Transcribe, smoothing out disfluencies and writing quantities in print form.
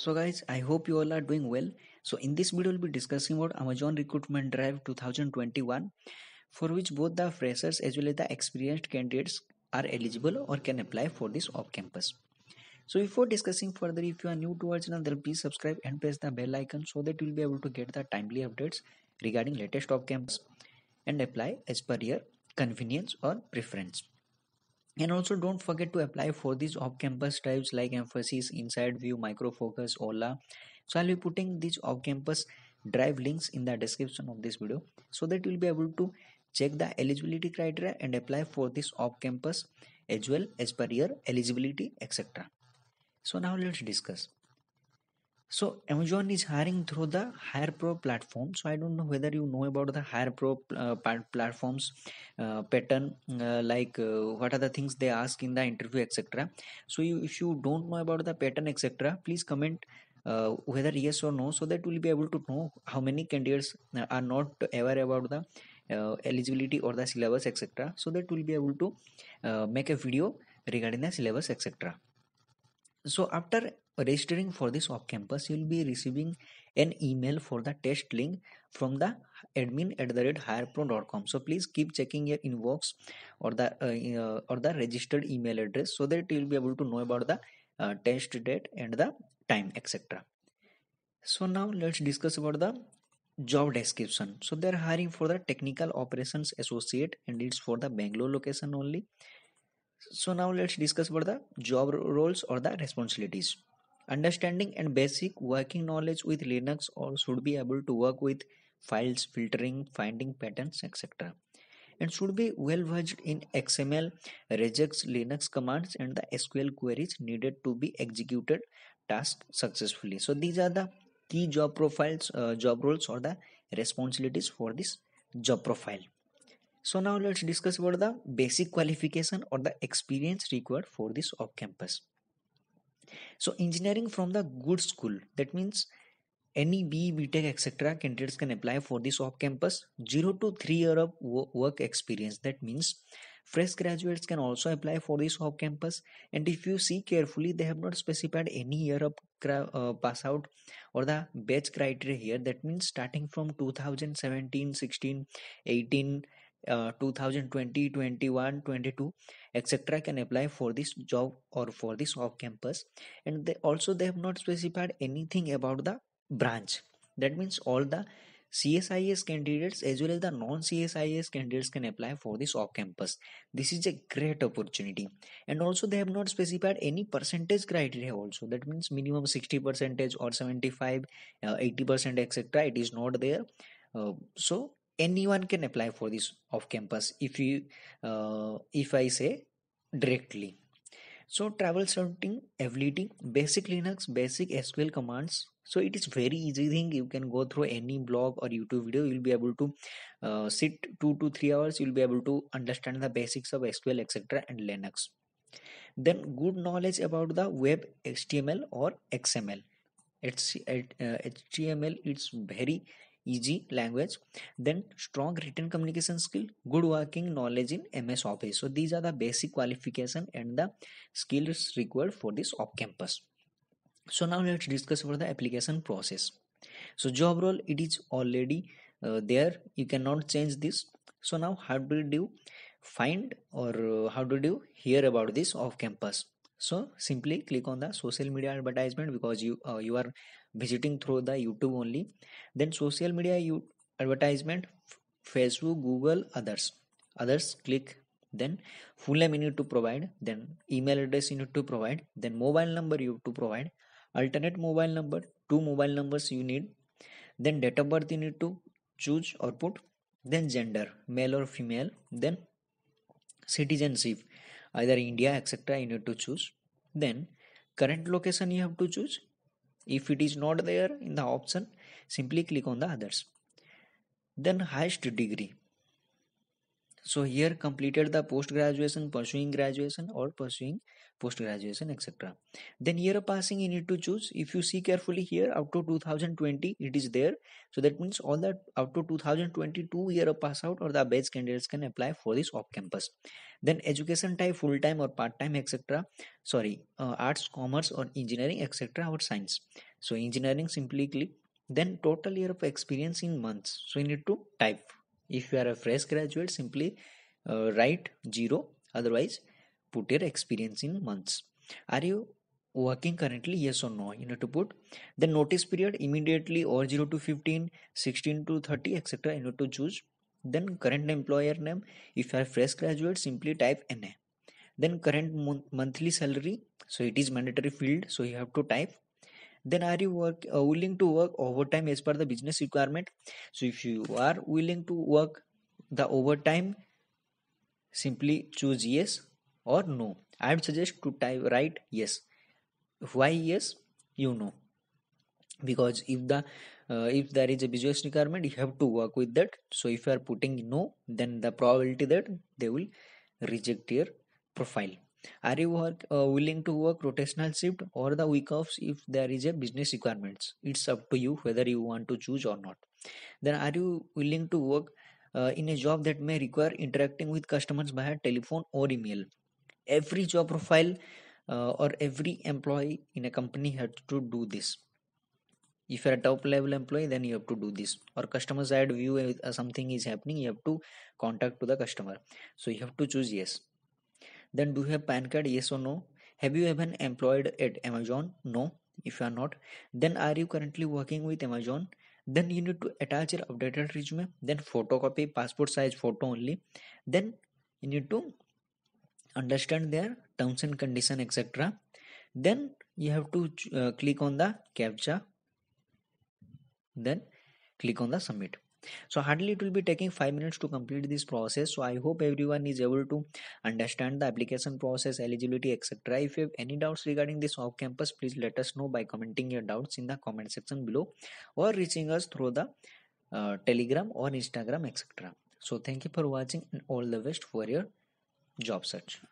So guys, I hope you all are doing well. So in this video, we'll be discussing about Amazon Recruitment Drive 2021, for which both the freshers as well as the experienced candidates are eligible or can apply for this off-campus. So before discussing further, if you are new to our channel, then please subscribe and press the bell icon so that you'll be able to get the timely updates regarding latest off-campus and apply as per your convenience or preference. And also don't forget to apply for these off-campus drives like Emphasis, Inside View, Micro Focus, Ola. So I'll be putting these off-campus drive links in the description of this video so that you'll be able to check the eligibility criteria and apply for this off-campus as well as per your eligibility, etc. So now let's discuss. So Amazon is hiring through the HirePro platform. So I don't know whether you know about the HirePro platforms pattern, what are the things they ask in the interview, etc. So if you don't know about the pattern, etc., please comment whether yes or no, so that we'll be able to know how many candidates are not aware about the eligibility or the syllabus, etc. So that we'll be able to make a video regarding the syllabus, etc. So after registering for this off campus, you'll be receiving an email for the test link from the admin@hirepro.com. So please keep checking your inbox or the registered email address so that you'll be able to know about the test date and the time, etc. So now let's discuss about the job description. So they're hiring for the technical operations associate and it's for the Bangalore location only. So now let's discuss about the job roles or the responsibilities. Understanding and basic working knowledge with Linux or should be able to work with files, filtering, finding patterns, etc. And should be well versed in XML, regex, Linux commands, and the SQL queries needed to be executed task successfully. So these are the key job profiles, job roles, or the responsibilities for this job profile. So now let's discuss about the basic qualification or the experience required for this off campus. So engineering from the good school, that means any B, BTech, etc. candidates can apply for this off campus. 0 to 3 year of work experience, that means fresh graduates can also apply for this off campus. And if you see carefully, they have not specified any year of pass out or the batch criteria here. That means starting from 2017, 16, 18, 2020, 21, 22, etc. can apply for this job or for this off campus. And they have not specified anything about the branch. That means all the CSIS candidates as well as the non-CSIS candidates can apply for this off campus. This is a great opportunity. And also they have not specified any percentage criteria also. That means minimum 60 percentage or 75, 80%, etc. It is not there. So anyone can apply for this off campus if I say directly. So travel sorting ability, basic Linux, basic SQL commands. So it is very easy thing. You can go through any blog or YouTube video. You'll be able to sit 2 to 3 hours. You'll be able to understand the basics of SQL, etc. and Linux. Then good knowledge about the web HTML or XML. HTML it's very easy language. Then strong written communication skill, good working knowledge in MS Office. So these are the basic qualification and the skills required for this off campus. So now let's discuss about the application process. So job role, it is already there, you cannot change this. So now how did you find or how did you hear about this off campus? So simply click on the social media advertisement because you are visiting through the YouTube only. Then social media advertisement, Facebook, Google, others click. Then full name you need to provide, then email address you need to provide, then mobile number you have to provide, alternate mobile number, 2 mobile numbers you need, then date of birth you need to choose or put, then gender, male or female, then citizenship, either India, etc. you need to choose, then current location you have to choose. If it is not there in the option, simply click on the others. Then highest degree. So here completed the post graduation, pursuing graduation or pursuing post graduation, etc. Then year of passing you need to choose. If you see carefully here, up to 2020 it is there. So that means all that up to 2022 year of pass out or the best candidates can apply for this off campus. Then education type, full time or part time, etc. Sorry, arts, commerce or engineering, etc. or science. So engineering, simply click. Then total year of experience in months. So you need to type. If you are a fresh graduate, simply write 0. Otherwise, put your experience in months. Are you working currently? Yes or no? You need to put. The notice period immediately or 0 to 15, 16 to 30, etc. You need to choose. Then current employer name. If you are fresh graduate, simply type NA. Then current monthly salary. So it is mandatory field. So you have to type. Then are you willing to work overtime as per the business requirement? So if you are willing to work the overtime, simply choose yes or no. I would suggest to write yes. Why yes? You know, because if there is a business requirement, you have to work with that. So if you are putting no, then the probability that they will reject your profile. Are you willing to work rotational shift or the week offs if there is a business requirements? It's up to you whether you want to choose or not. Then are you willing to work in a job that may require interacting with customers via telephone or email? Every job profile or every employee in a company has to do this. If you're a top level employee, then you have to do this. Or customer side view, something is happening, you have to contact to the customer. So you have to choose yes. Then do you have PAN card? Yes or no? Have you ever employed at Amazon? No. If you are not, then are you currently working with Amazon? Then you need to attach your updated resume. Then photocopy passport size photo only. Then you need to understand their terms and condition, etc. Then you have to click on the captcha. Then click on the submit. So hardly it will be taking 5 minutes to complete this process. So I hope everyone is able to understand the application process, eligibility, etc. If you have any doubts regarding this off campus, please let us know by commenting your doubts in the comment section below or reaching us through the Telegram or Instagram, etc. So thank you for watching and all the best for your job search.